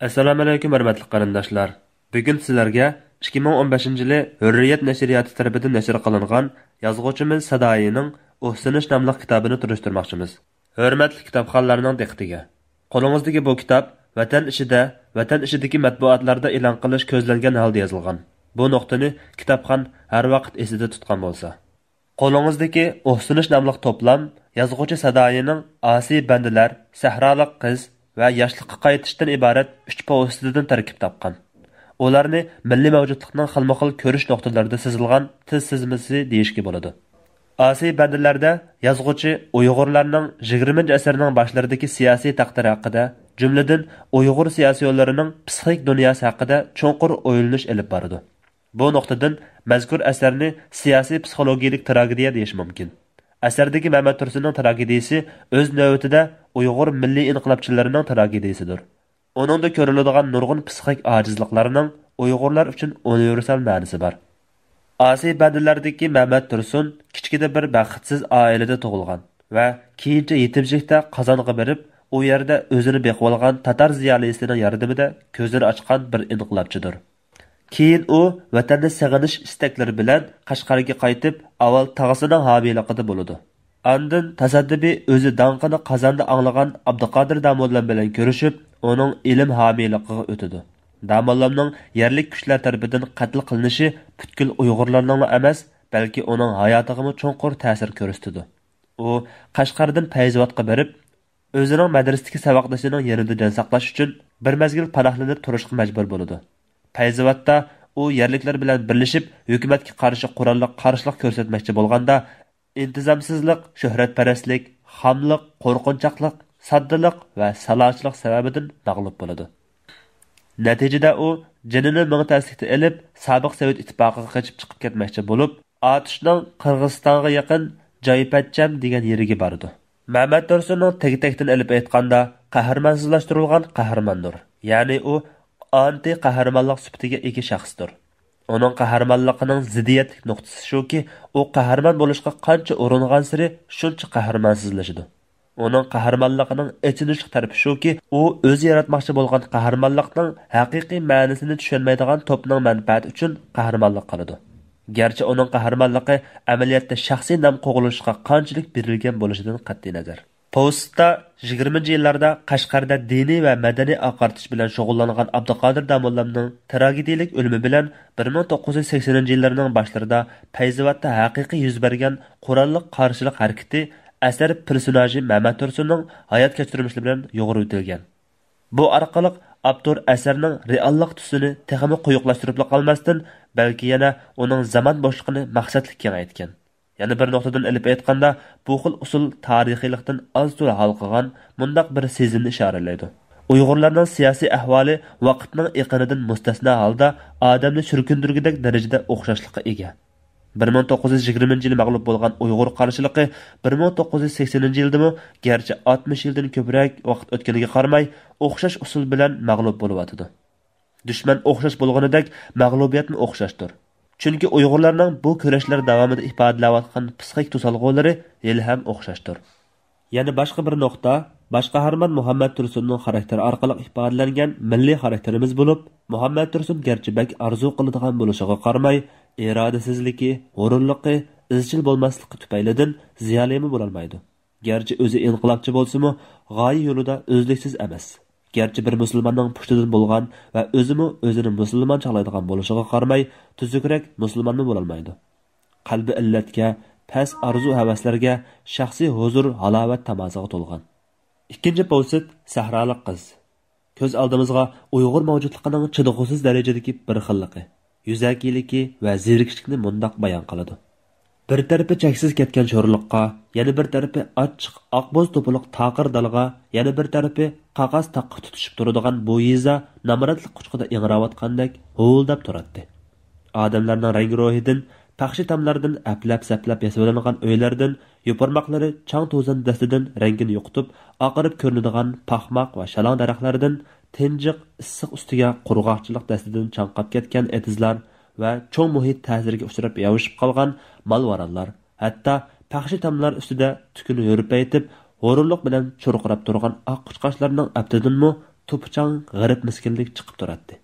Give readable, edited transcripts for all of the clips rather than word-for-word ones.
Assalomu alaykum hurmatli qarindoshlar. Bugun sizlarga 2015-yili Hurriyet nashriyati tomonidan nashr qilingan yozuvchimiz Sadoyining O'sinish nomli kitobini turishtirmoqchimiz. Hurmatli kitobxonlarning diqqatiga. Qo'lingizdagi bu kitob vatan ishidagi matbuotlarda e'lon qilish ko'zlangan holda yozilgan. Bu nuqtani kitobxon har vaqt esida tutgan bo'lsa. Qo'lingizdagi O'sinish nomli to'plam yozuvchi Sadoyining Asiy bandalar, Sahroliq qiz va yoshlikqa qaytishdan iborat 3 povestidan tarkib topgan. Ularni milliy mavjudlikning xilma-xil ko'rish nuqtalarida sezilgan tiz sezmasi deyishga bo'ladi. Asiy bandalarda yozuvchi Uyg'urlarning 20-asrning boshlaridagi siyosiy taqdiri haqida, jumladan Uyg'ur siyosiyonlarining psixik dunyosi haqida cho'nqur o'ylanish olib boradi. Bu nuqtadan mazkur asarni siyosiy psixologiyalik tragediya deyish mumkin. Asardagi Mehmet Tursunning tragediyasi o'z navbatida Uyg'ur milliy inqilobchilarining tragediyasidir. Uningda ko'riladigan nurg'un psixik ojizliklarning Uyg'urlar uchun universal ma'nosi bor. Asiy bandalardagi Mehmet Tursun kichkina bir baxtsiz oilada tug'ilgan va keyincha yetimchilikda Qozonga borib, u yerda o'zini beqib olgan tatar ziyolisining yordamida ko'zini ochgan bir inqilobchidir. Keyin u vatanni sig'inish istaklari bilan Qashqarga qaytib, avval tog'asining homiyligida bo'ladi. Andin tasaddibi o'zi danqini Qozonda anglagan Abduqodir Damollam bilan ko'rishib, uning ilm homiyligiga o'tadi. Damollamning yerlik kuchlar tarafidan qatl qilinishi butkul Uyg'urlarning emas, balki uning hayotiga cho'nqur ta'sir ko'rsatdi. U Qashqardan Fayzobodga borib, o'zining madrasadagi saboqdoshining yanida jon saqlash uchun bir mazgil panohlanib turishga majbur bo'ladi. Fayzobodda u yerliklar bilan birlashib, hukumatga qarshi qurolli qarshilik ko'rsatmoqchi bo'lganda, intizomsizlik, shuhratparastlik, xamlik, qo'rqinchoqlik, soddalik va salochilik sababidan mag'lub bo'ladi. Natijada u jinini ming taslikda elib, sobiq Sovet ittifoqiga qochib chiqib ketmoqchi bo'lib, Atushning Qirg'izistonga yaqin Joypatcham degan yeriga bordi. Mehmet Tursunning teg-tegdan elib aytganda, qahramonlashtirilgan qahramondir. Ya'ni u anti qahramonlik sifatiga ega shaxsdir. Uning qahramonligining ziddiyatlik nuqtasi shuki, u qahramon bo'lishga qancha uringan sari shuncha qahramonsizlashadi. Uning qahramonligining echinishli tarafi shuki, u o'zi yaratmoqchi bo'lgan qahramonlikning haqiqiy ma'nosini tushunmaydigan to'pning manfaati uchun qahramonlik qiladi. Garchi uning qahramonligi amaliyotda shaxsiy nom qo'g'ilishga qanchalik berilgan bo'lishidan qat'iy nazar. Postda 20-yillarda Qashqarda diniy va madaniy oqartish bilan shug'ullangan Abduqodir Damollamning tragediyalik o'limi bilan 1980-yillarning boshlarida Fayzobodda haqiqiy yuz bergan qurolli qarshilik harakati asar personaji Mehmet Tursunning hayot kechirmishlari bilan yo'g'ri o'tilgan. Bu orqali avtor asarning reallik tusini texmi quyuqlashtirib qolmasdan, balki yana uning zamon boshlig'ini maqsadli kengaytgan. Yana bir nuqtadan ilib aytganda, bu xil usul tarixiylikdan az-to'la hal qilgan mundaq bir sezimni ishoralaydi. Uyg'urlarning siyosiy ahvoli vaqtning iqinidan mustasno holda odamni shurkundirgidek darajada o'xshashlikqa ega. 1920-yil mag'lub bo'lgan Uyg'ur qarshiligi 1980-yildami, garchi 60 yildan ko'proq vaqt o'tganiga qaramay, o'xshash usul bilan mag'lub bo'lyapti. Dushman o'xshash bo'lganidek, mag'lubiyatni o'xshashdir. Chunki Uyg'urlarning bu kurashlar davomida ifodalayotgan psixik to'salg'ulari hali ham o'xshashdir. Yana boshqa bir nuqta, bosh qahramon Muhammad Tursunning xarakteri orqali ifodalangan milliy xarakterimiz bo'lib, Muhammad Tursun garchi bak arzu qiladigan bo'lishiga qaramay, irodasizligi, g'ururligi, izchil bo'lmasligi tufaylidan ziyolimi bo'la olmaydi. Garchi o'zi inqilobchi bo'lsa-mu, g'oya yo'lida o'zliksiz emas. Gerçi bir musulmonning pushtidan bo'lgan va o'zini musulmon chaqlaydigan bo'lishiga qaramay, tuzukroq musulmonni bo'la olmaydi. Qalbi illatga, past arzu-havaslarga, shaxsiy huzur, halovat tamosiga to'lgan. Ikkinchi povsit Sahroliq qiz. Ko'z oldimizga Uyg'ur mavjudligining chidog'siz darajadagi bir xilligi, yuzakiligi va zerikishlikni mundaq bayon qiladi. Bir tarafi cheksiz ketgan sho'rliqqa, yana bir tarafi ochiq oqboz to'piq taqir dalga, yana bir tarafi qaqas taqqa tutishib turadigan bu yiza namoratlik quchqida ingrayotgandek ho'ldab turadi. Odamlarning rang ro'hidan, paxshi tamlardan aplab-saplab yasalangan uylardan, yo'parmoqlari chang to'zan dastidan rangini yo'qitib, oqarib ko'rinadigan paxmoq va shalon daraxtlardan tinjiq issiq ustiga qurg'oqchilik dastidan chanqab ketgan etizlar va cho'ng muhit ta'siriga uchrab yovishib qolgan malvarallar, hatto paxshi tamlar ustida tukuni yo'rpaytib, g'ururlik bilan churqirab turgan oq quchqachlarning abdidinmi to'pichang g'arib miskinlik chiqib turadi.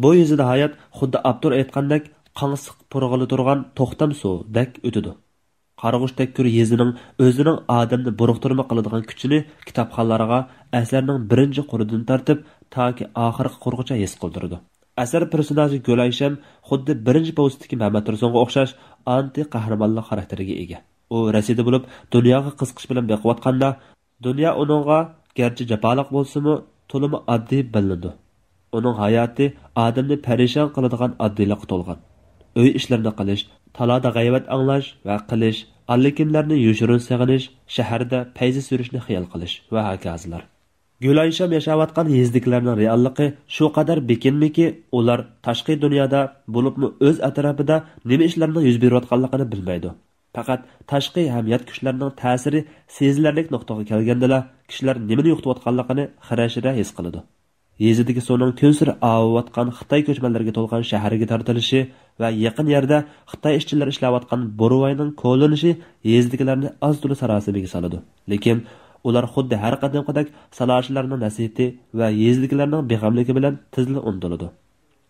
Bu yuzida hayot xuddi Abdur aytgandek qansiq purg'ili turgan to'xtam suvdek o'tidi. Qarg'ushdek kür yezining o'zining odamni buruqtirma qiladigan kuchini kitobxonlarga asarning birinchi quridan tartib toki oxirgi qurg'icha his qildirdi. Asar personaji Go'laysham xuddi birinchi povestdagi Muhammad Tursunga o'xshash anti qahramonlik xarakteriga ega. U rasida bo'lib dunyoga qiziqish bilan beqiyotganda, dunyo uningga garchi jafoliq bo'lsa-mu, to'limi oddiy bilinadi. Uning hayoti odamni parishon qiladigan oddiylikqa to'lgan. Uy ishlarini qilish, talada g'aybat anglash va qilish, allikimlarni yoshirin sig'inish, shaharda payzi surishni xiyol qilish va hokazolar. Go'laysham yashayotgan yezdikilarning realligi shu qadar bekinmiki, ular tashqi dunyoda bo'libmi o'z atrofida nima ishlarning yuz berayotganligini bilmaydi. Faqat tashqi hamiyat kuchlarining ta'siri sezilarli nuqtaga kelganda kishilar nimani yo'qotayotganligini xirashira his qiladi. Yezidagi so'ning kunsir avayotgan Xitoy ko'chmanlariga to'lgan shaharga tortilishi va yaqin yerda Xitoy ishchilari ishlayotgan Boruvoyning qo'llanishi yezidagilarni oz-to'la sarosimaga soladi. Lekin ular xuddi har qadamqadek salashilarning nasihati va yezidagilarning beg'amligi bilan tezli unutiladi.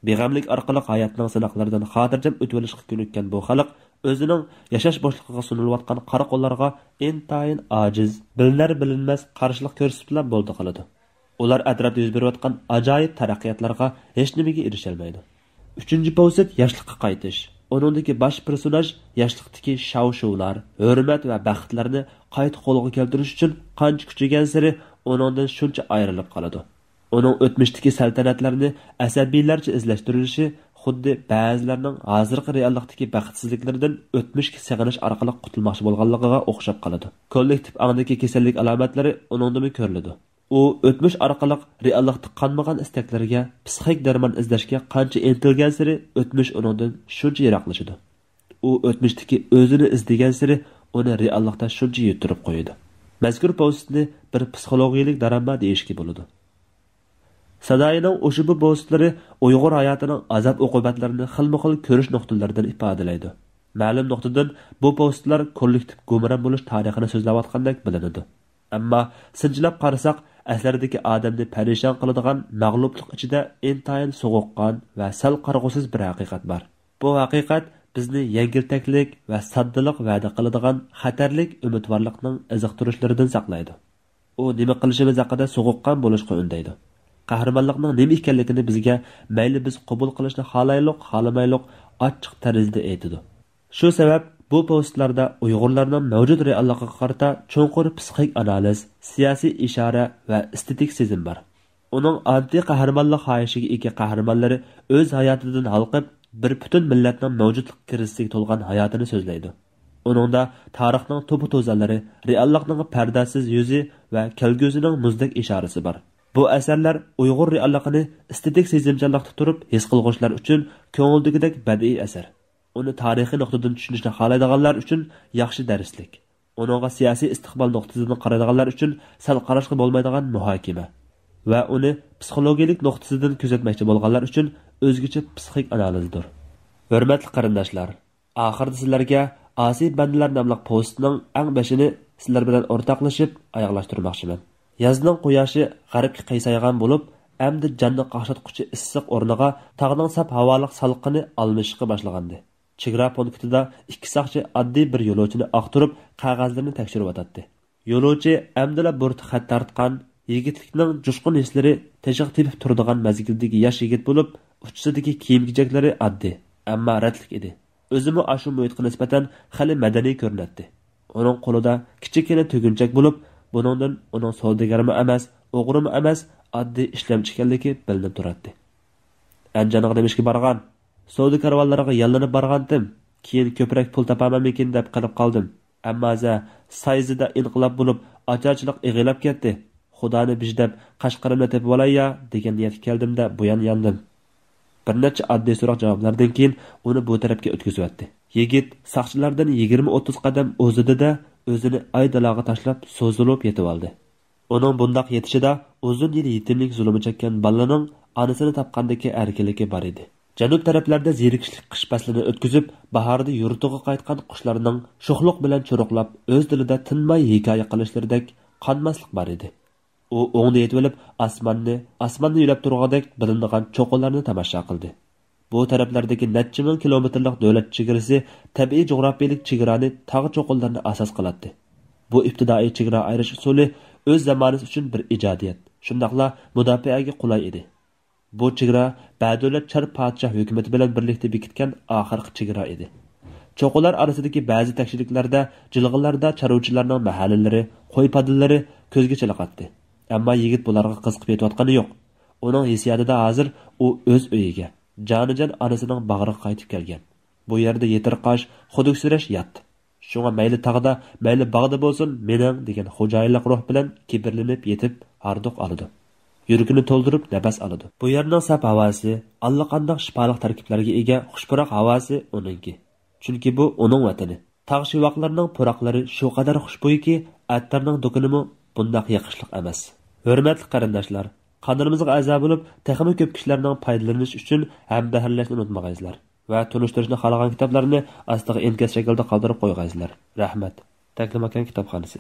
Beg'amlik orqali hayotning sinoqlaridan xotirjam o'tib olishga ko'nikkan bu xalq o'zining yashash boshligiga sunilayotgan qora qo'llarga intayin ojiz, bilinar-bilinmas qarshilik ko'rsatib bo'ldi qiladi. Ular atrofda yuz berayotgan ajoyib taraqqiyotlarga hech nimaga erisha olmaydi. 3-povsit yoshlikka qaytish. Uningdagi bosh personaj yoshlikdagi shav-shuvlar, hurmat va baxtlarni qayta qo'lga keltirish uchun qancha kuchigan sari uningdan shuncha ayrilib qoladi. Uning o'tmishdagi saltanatlarni asabiylarcha izlashtirilishi xuddi ba'zilarning hozirgi reallikdagi baxtsizliklaridan o'tmishga sig'inish orqali qutulmoqchi bo'lganligiga o'xshab qoladi. Kollektiv ongdagi kasallik alomatlari uningda ko'riladi. U o'tmish orqali reallikda qanmagan istaklarga, psixik darmon izlashga qancha intilgan sari o'tmish uningdan shuncha yiroqlashadi. U o'tmishdagi o'zini izlagan sari uni reallikda shuncha yutirib qo'yadi. Mazkur postni bir psixologiyalik darama deyishga bo'ladi. Sadoyining o'sha bu postlari Uyg'ur hayotining azob uqubatlarini xilma-xil ko'rish nuqtalaridan ifodalaydi. Ma'lum nuqtadan bu postlar kollektiv gumron bo'lish tarixini so'zlayotgandek bilinadi. Ammo sinchilab qarasak, aslardagi odamni parishon qiladigan mag'lublik ichida intayin so'g'uqqan va sal qarg'usiz bir haqiqat bor. Bu haqiqat bizni yengiltaklik va soddalik va'da qiladigan xatarlik umidvorlikning iziqtirishlaridan saqlaydi. U nima qilishimiz haqida so'g'uqqan bo'lishga undaydi. Qahramonlikning nima ekanligini bizga mayli biz qabul qilishni xohlaylik, xohlamaylik ochiq tarzda aytadi. Shu sabab bu postlarda Uyg'urlarning mavjud realligiga qarata cho'nqur psixik analiz, siyosiy ishora va estetik sezim bor. Uning anti qahramonlik xohishiga ega qahramonlari o'z hayotidan halqib, bir butun millatning mavjudlik krizisiga to'lgan hayotini so'zlaydi. Uningda tarixning to'pi-to'zanlari, reallikning pardasiz yuzi va kelgusining muzdek ishorasi bor. Bu asarlar Uyg'ur realligini estetik sezimchanlikda turib his qilg'uvchilar uchun ko'ngildagidek badiiy asar. Uni tarixiy nuqtadan tushunishni xohlaydiganlar uchun yaxshi darslik. Uningga siyosiy istiqbol nuqtasidan qaraydiganlar uchun sal qarashga bo'lmaydigan muhokama va uni psixologik nuqtasidan kuzatmoqchi bo'lganlar uchun o'zgacha psixik analizdir. Hurmatli qarindoshlar, oxirida sizlarga Asiy bandalar nomli postning eng beshini sizlar bilan o'rtoqlashib oyoqlashtirmoqchiman. Yazning quyoshi g'arbga qaysaygan bo'lib, endi janni qaqshatquchi issiq o'rniga tog'ning sap havoliq salqini almashishga boshlagandi. Chegara punktida ikki soqchi oddiy bir yo'lovchini aqtirib, qog'ozlarni tekshirib o'tadi. Yo'lovchi amdila burti xat tortgan, yigitlikning jushqun hislari teshiq tepib turadigan mazgildagi yosh yigit bo'lib, uchisidagi kiyim-kechaklari oddiy, ammo ratlik edi. O'zimi ashu muhitga nisbatan xali madaniy ko'rinadi. Uning qo'lida kichikina tugunchak bo'lib, buningdan uning savdogarmi emas, o'g'rimi emas, oddiy ishlamchi ekanligi bilinib turadi. Anjaniga demishga borgan, savdo karvonlariga yallanib borgandim. Keyin ko'proq pul topamanmikin deb qilib qoldim. Ammo sayzida inqilob bo'lib, ocharchilik ig'ilab ketdi. Xudoni bijdab Qashqarimni tepib olay-ya degan niyatga keldimda buyon yandim. Bir necha oddiy so'roq javoblardan keyin uni bu tarafga o'tkazibdi. Yigit saqchilardan 20-30 qadam o'zida o'zini aydalaga tashlab so'zilib yetib oldi. Uning bundoq yetishida uzun yil yetimlik zulmi chekkan balaning onasini topgandagi erkinligi bor edi. Janub taraflarda zerikishlik qish faslini o'tkazib, bahorda yurtiga qaytgan qushlarning sho'xliq bilan cho'roqlab, o'z dilida tinmay hikoya qilishlaridek qonmaslik bor edi. U o'ngda yetib olib, osmonni yulab turgandek bilinadigan cho'qqilarni tomosha qildi. Bu taraflardagi necha ming kilometrlik davlat chegarasi tabiiy jo'grafiyalik chegarani tog' cho'qqinlarni asos qiladi. Bu ibtidoiy chegara ayirish usuli o'z zamonasi uchun bir ijodiyat, shundaqla mudofaaga qulay edi. Bu chegara badavlat char podshoh hukumati bilan birlikda bekitgan oxirgi chegara edi. Cho'qqinlar orasidagi ba'zi tekshirliklarda, jilg'inlarda chorvachilarning mahallalari, qo'y padillari ko'zga chaliqatdi. Ammo yigit bularga qiziqib yetayotgani yo'q. Uning hissiyotida hozir u o'z uyiga, jonijon onasining bag'riga qaytib kelgan. Bu yerda yetirqosh, xuduksirash yotdi. Shunga mayli tog'da, mayli bog'da bo'lsin, mening degan xo'jayinlik ruh bilan kibrlanib yetib harduq oladi. Yuragini to'ldirib nafas oladi. Bu yerning saf havosi, allaqanday shifoliq tarkiblarga ega xushpuroq havosi uningki. Chunki bu uning vatani. Tog' shivoqlarining puroqlari shu qadar xushbo'yki, attarning do'kinimi bundoq yoqishliq emas. Hurmatli qarindoshlar, qonimizga a'zo bo'lib, texmi ko'p kishilarning foydalanish uchun hamdaharlashni unutmag'aysizlar va tunishtirishni xohlagan kitoblarni astiga inkas shaklida qoldirib qo'yg'aysizlar. Rahmat. Taklimakan kitobxonasi.